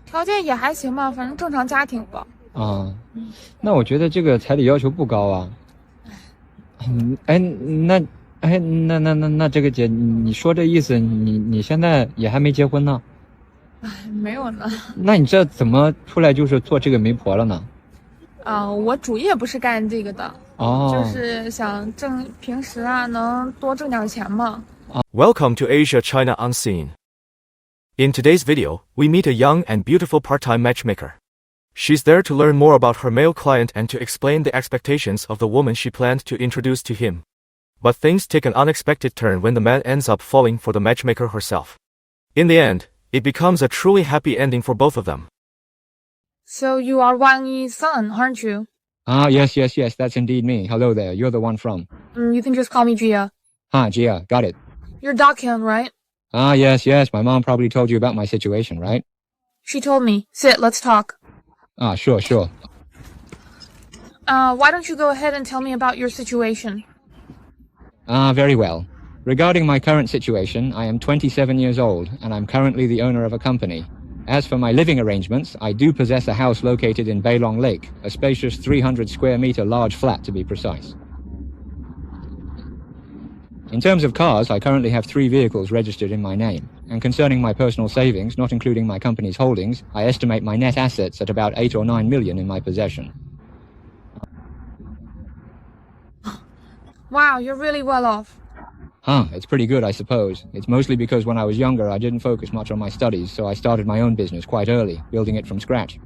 条件也还行吧，反正正常家庭吧。啊，那我觉得这个彩礼要求不高啊。哎，那这个姐，你说这意思，你现在也还没结婚呢？没有呢。那你这怎么出来就是做这个媒婆了呢？我主业不是干这个的，哦，就是想平时能多挣点钱嘛。Welcome to Asia China Unseen. In today's video, we meet a young and beautiful part-time matchmaker. She's there to learn more about her male client and to explain the expectations of the woman she planned to introduce to him. But things take an unexpected turn when the man ends up falling for the matchmaker herself. In the end, it becomes a truly happy ending for both of them. So you are Wang Yi's son, aren't you? Yes, that's indeed me. Hello there, you're the one from. You can just call me Gia. Gia, got it. You're Daqiang, right? Yes, my mom probably told you about my situation, right? She told me. Sit, let's talk. Sure. Why don't you go ahead and tell me about your situation? Very well. Regarding my current situation, I am 27 years old, and I'm currently the owner of a company. As for my living arrangements, I do possess a house located in Bailong Lake, a spacious 300 square meter large flat to be precise. In terms of cars, I currently have 3 vehicles registered in my name. And concerning my personal savings, not including my company's holdings, I estimate my net assets at about 8 or 9 million in my possession. Wow, you're really well off. It's pretty good, I suppose. It's mostly because when I was younger, I didn't focus much on my studies, so I started my own business quite early, building it from scratch.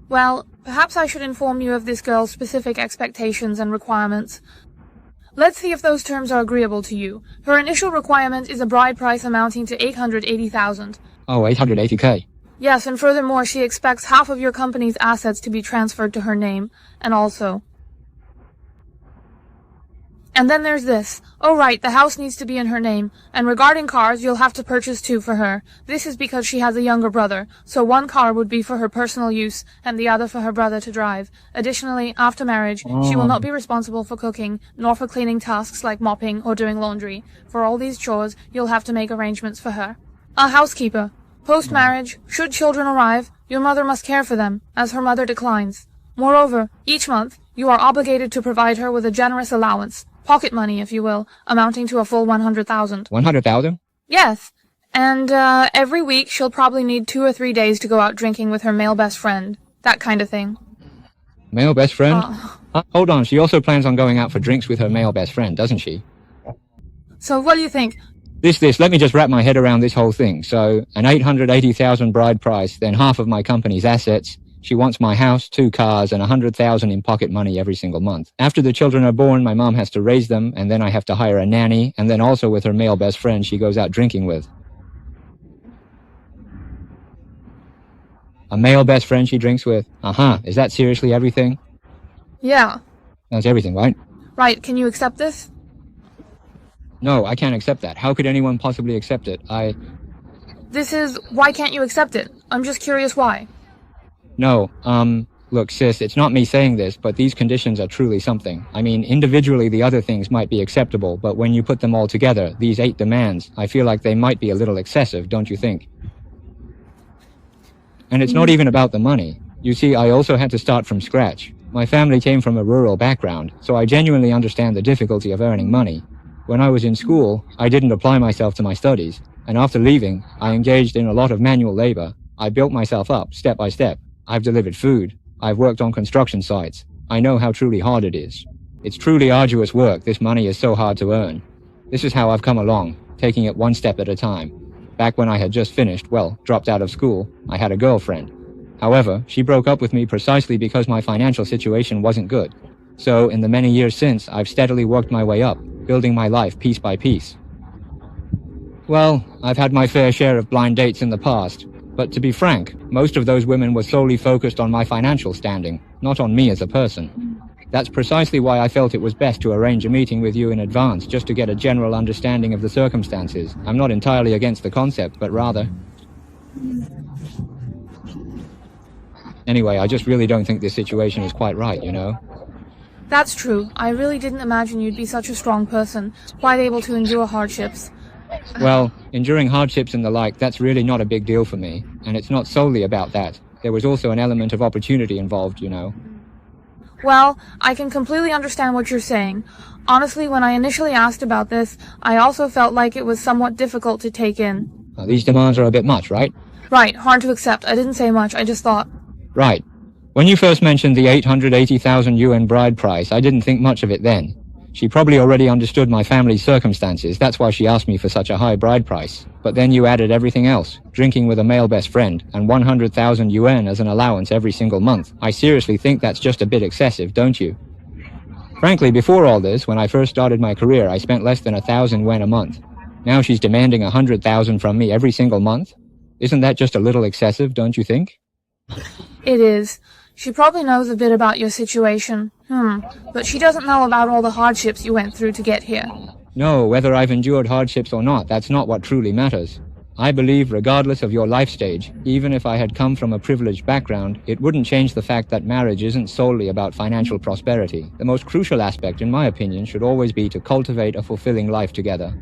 Well, perhaps I should inform you of this girl's specific expectations and requirements. Let's see if those terms are agreeable to you. Her initial requirement is a bride price amounting to 880,000. Oh, 880K. Yes, and furthermore, she expects half of your company's assets to be transferred to her name, and also... And then there's this. Oh right, the house needs to be in her name, and regarding cars, you'll have to purchase 2 for her. This is because she has a younger brother, so 1 car would be for her personal use, and the other for her brother to drive. Additionally, after marriage, she will not be responsible for cooking, nor for cleaning tasks like mopping or doing laundry. For all these chores, you'll have to make arrangements for her. A housekeeper. Post-marriage, should children arrive, your mother must care for them, as her mother declines. Moreover, each month, you are obligated to provide her with a generous allowance. Pocket money, if you will, amounting to a full 100,000. 100,000? Yes. And, every week she'll probably need 2 or 3 days to go out drinking with her male best friend. That kind of thing. Male best friend? Hold on, she also plans on going out for drinks with her male best friend, doesn't she? So what do you think? Let me just wrap my head around this whole thing. So, an 880,000 bride price, then half of my company's assets. She wants my house, 2 cars, and 100,000 in pocket money every single month. After the children are born, my mom has to raise them, and then I have to hire a nanny, and then also with her male best friend she goes out drinking with. A male best friend she drinks with? Is that seriously everything? Yeah. That's everything, right? Right, can you accept this? No, I can't accept that. How could anyone possibly accept it? Why can't you accept it? I'm just curious why. No, look, sis, it's not me saying this, but these conditions are truly something. I mean, individually the other things might be acceptable, but when you put them all together, these 8 demands, I feel like they might be a little excessive, don't you think? And it's not even about the money. You see, I also had to start from scratch. My family came from a rural background, so I genuinely understand the difficulty of earning money. When I was in school, I didn't apply myself to my studies, and after leaving, I engaged in a lot of manual labor. I built myself up, step by step. I've delivered food. I've worked on construction sites. I know how truly hard it is. It's truly arduous work. This money is so hard to earn. This is how I've come along, taking it 1 step at a time. Back when I had just finished, dropped out of school, I had a girlfriend. However, she broke up with me precisely because my financial situation wasn't good. So, in the many years since, I've steadily worked my way up, building my life piece by piece. Well, I've had my fair share of blind dates in the past. But to be frank, most of those women were solely focused on my financial standing, not on me as a person. That's precisely why I felt it was best to arrange a meeting with you in advance, just to get a general understanding of the circumstances. I'm not entirely against the concept, but rather... Anyway, I just really don't think this situation is quite right, you know? That's true. I really didn't imagine you'd be such a strong person, quite able to endure hardships. Well, enduring hardships and the like, that's really not a big deal for me, and it's not solely about that. There was also an element of opportunity involved, you know. Well, I can completely understand what you're saying. Honestly, when I initially asked about this, I also felt like it was somewhat difficult to take in. These demands are a bit much, right? Right, hard to accept. I didn't say much, I just thought. Right. When you first mentioned the 880,000 yuan bride price, I didn't think much of it then. She probably already understood my family's circumstances, that's why she asked me for such a high bride price. But then you added everything else, drinking with a male best friend, and 100,000 yuan as an allowance every single month. I seriously think that's just a bit excessive, don't you? Frankly, before all this, when I first started my career, I spent less than 1,000 yuan a month. Now she's demanding 100,000 from me every single month? Isn't that just a little excessive, don't you think? It is. She probably knows a bit about your situation. But she doesn't know about all the hardships you went through to get here. No, whether I've endured hardships or not, that's not what truly matters. I believe regardless of your life stage, even if I had come from a privileged background, it wouldn't change the fact that marriage isn't solely about financial prosperity. The most crucial aspect, in my opinion, should always be to cultivate a fulfilling life together.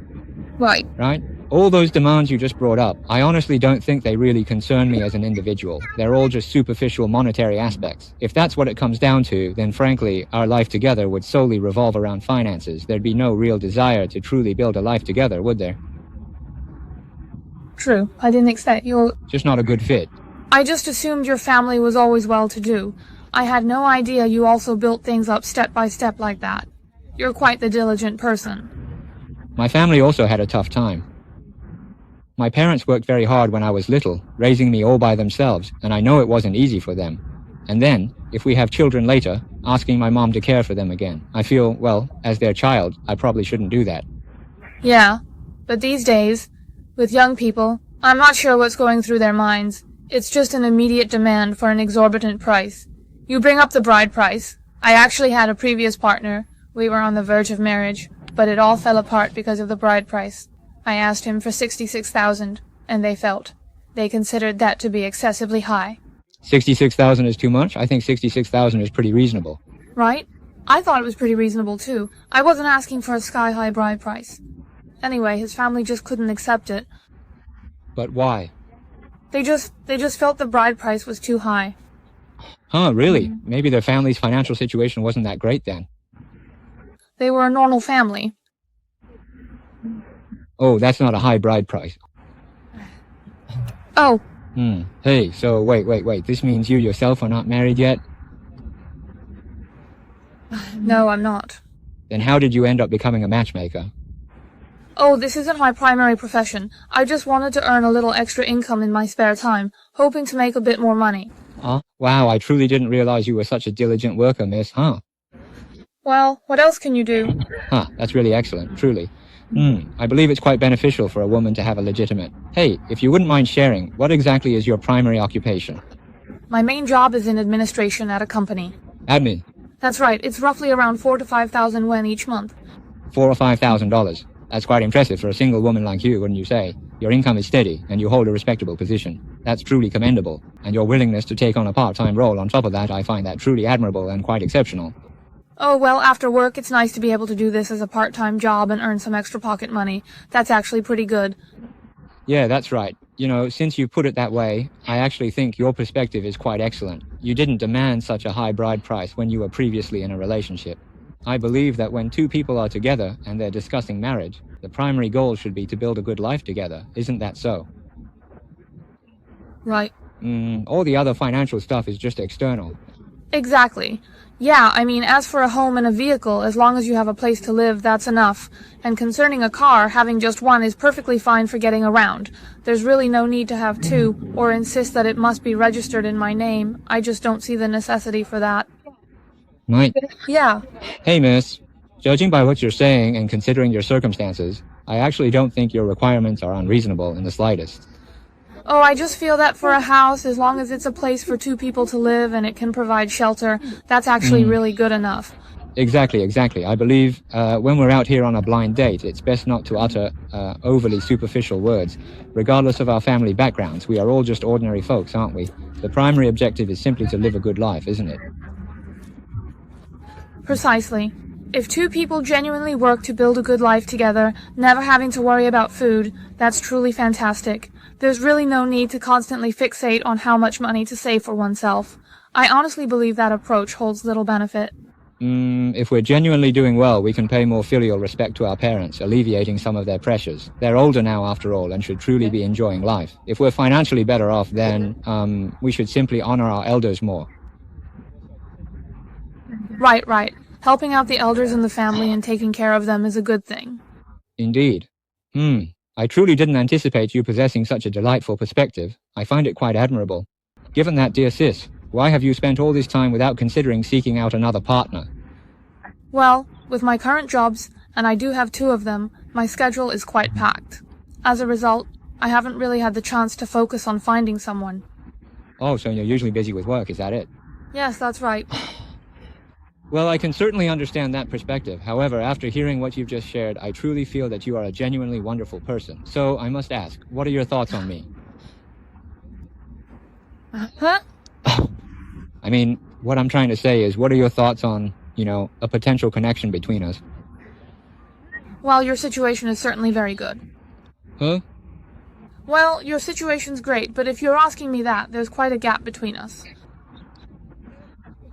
Right. Right? All those demands you just brought up, I honestly don't think they really concern me as an individual. They're all just superficial monetary aspects. If that's what it comes down to, then frankly, our life together would solely revolve around finances. There'd be no real desire to truly build a life together, would there? True. I didn't expect you... Just not a good fit. I just assumed your family was always well-to-do. I had no idea you also built things up step by step like that. You're quite the diligent person. My family also had a tough time. My parents worked very hard when I was little, raising me all by themselves, and I know it wasn't easy for them. And then, if we have children later, asking my mom to care for them again. I feel, well, as their child, I probably shouldn't do that. Yeah, but these days, with young people, I'm not sure what's going through their minds. It's just an immediate demand for an exorbitant price. You bring up the bride price. I actually had a previous partner. We were on the verge of marriage, but it all fell apart because of the bride price. I asked him for 66,000, and they considered that to be excessively high. 66,000 is too much? I think 66,000 is pretty reasonable. Right? I thought it was pretty reasonable too. I wasn't asking for a sky-high bride price. Anyway, his family just couldn't accept it. But why? They just felt the bride price was too high. Huh, really? Maybe their family's financial situation wasn't that great then. They were a normal family. Oh, that's not a high bride price. Oh. Hey, so wait. This means you yourself are not married yet? No, I'm not. Then how did you end up becoming a matchmaker? Oh, this isn't my primary profession. I just wanted to earn a little extra income in my spare time, hoping to make a bit more money. Wow, I truly didn't realize you were such a diligent worker, miss, huh? Well, what else can you do? That's really excellent, truly. I believe it's quite beneficial for a woman to have a legitimate... Hey, if you wouldn't mind sharing, what exactly is your primary occupation? My main job is in administration at a company. Admin? That's right, it's roughly around 4,000 to 5,000 yuan each month. $4,000 or $5,000. That's quite impressive for a single woman like you, wouldn't you say? Your income is steady, and you hold a respectable position. That's truly commendable, and your willingness to take on a part-time role on top of that, I find that truly admirable and quite exceptional. Oh, well, after work, it's nice to be able to do this as a part-time job and earn some extra pocket money. That's actually pretty good. Yeah, that's right. You know, since you put it that way, I actually think your perspective is quite excellent. You didn't demand such a high bride price when you were previously in a relationship. I believe that when two people are together and they're discussing marriage, the primary goal should be to build a good life together. Isn't that so? Right. All the other financial stuff is just external. Exactly. Yeah, I mean, as for a home and a vehicle, as long as you have a place to live, that's enough. And concerning a car, having just one is perfectly fine for getting around. There's really no need to have two, or insist that it must be registered in my name. I just don't see the necessity for that. Right. Yeah. Hey, miss. Judging by what you're saying and considering your circumstances, I actually don't think your requirements are unreasonable in the slightest. Oh, I just feel that for a house, as long as it's a place for two people to live and it can provide shelter, that's actually really good enough. Exactly. I believe when we're out here on a blind date, it's best not to utter overly superficial words. Regardless of our family backgrounds, we are all just ordinary folks, aren't we? The primary objective is simply to live a good life, isn't it? Precisely. If two people genuinely work to build a good life together, never having to worry about food, that's truly fantastic. There's really no need to constantly fixate on how much money to save for oneself. I honestly believe that approach holds little benefit. If we're genuinely doing well, we can pay more filial respect to our parents, alleviating some of their pressures. They're older now, after all, and should truly be enjoying life. If we're financially better off, then, we should simply honor our elders more. Right. Helping out the elders in the family and taking care of them is a good thing. Indeed. I truly didn't anticipate you possessing such a delightful perspective. I find it quite admirable. Given that, dear sis, why have you spent all this time without considering seeking out another partner? Well, with my current jobs, and I do have 2 of them, my schedule is quite packed. As a result, I haven't really had the chance to focus on finding someone. Oh, so you're usually busy with work, is that it? Yes, that's right. Well, I can certainly understand that perspective. However, after hearing what you've just shared, I truly feel that you are a genuinely wonderful person. So, I must ask, what are your thoughts on me? Huh? I mean, what I'm trying to say is, what are your thoughts on, a potential connection between us? Well, your situation is certainly very good. Huh? Well, your situation's great, but if you're asking me that, there's quite a gap between us.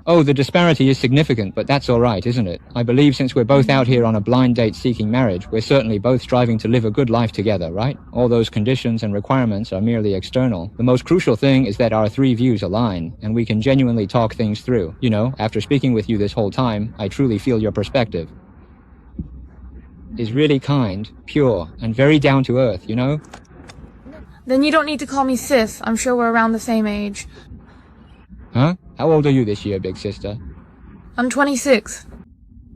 Oh, the disparity is significant, but that's all right, isn't it? I believe since we're both out here on a blind date seeking marriage, we're certainly both striving to live a good life together, right? All those conditions and requirements are merely external. The most crucial thing is that our 3 views align, and we can genuinely talk things through. After speaking with you this whole time, I truly feel your perspective is really kind, pure, and very down to earth, Then you don't need to call me sis. I'm sure we're around the same age. Huh? How old are you this year, big sister? I'm 26.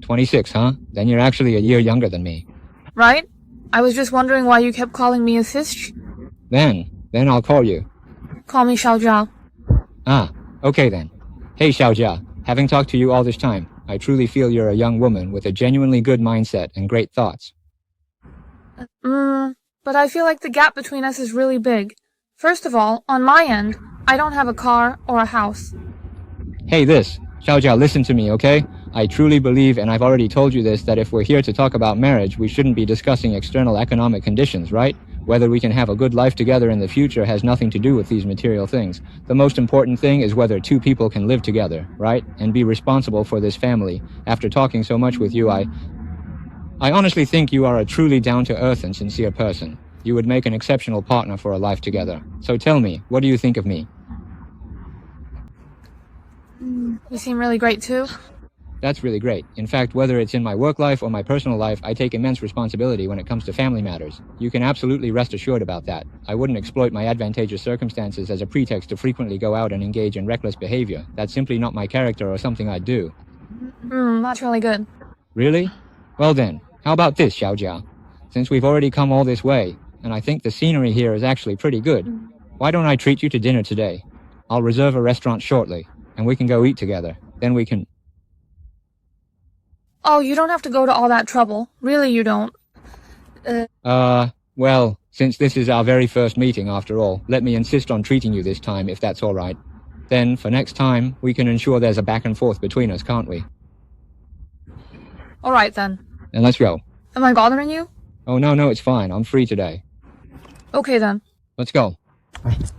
26, huh? Then you're actually a year younger than me. Right? I was just wondering why you kept calling me a sis. Then I'll call you. Call me Xiaojia. Ah, okay then. Hey Xiaojia, having talked to you all this time, I truly feel you're a young woman with a genuinely good mindset and great thoughts. But I feel like the gap between us is really big. First of all, on my end, I don't have a car or a house. Hey Xiaojia, listen to me, okay? I truly believe, and I've already told you this, that if we're here to talk about marriage, we shouldn't be discussing external economic conditions, right? Whether we can have a good life together in the future has nothing to do with these material things. The most important thing is whether 2 people can live together, right? And be responsible for this family. After talking so much with you, I honestly think you are a truly down-to-earth and sincere person. You would make an exceptional partner for a life together. So tell me, what do you think of me? You seem really great too. That's really great. In fact, whether it's in my work life or my personal life, I take immense responsibility when it comes to family matters. You can absolutely rest assured about that. I wouldn't exploit my advantageous circumstances as a pretext to frequently go out and engage in reckless behavior. That's simply not my character or something I'd do. That's really good. Really? Well then, how about this, Xiaojia? Since we've already come all this way, and I think the scenery here is actually pretty good, why don't I treat you to dinner today? I'll reserve a restaurant shortly, and we can go eat together. Then we can... Oh, you don't have to go to all that trouble. Really, you don't. Well, since this is our very first meeting after all, let me insist on treating you this time, if that's all right. Then, for next time, we can ensure there's a back and forth between us, can't we? All right, then. Then let's go. Am I bothering you? Oh, no, it's fine. I'm free today. Okay, then. Let's go. Right.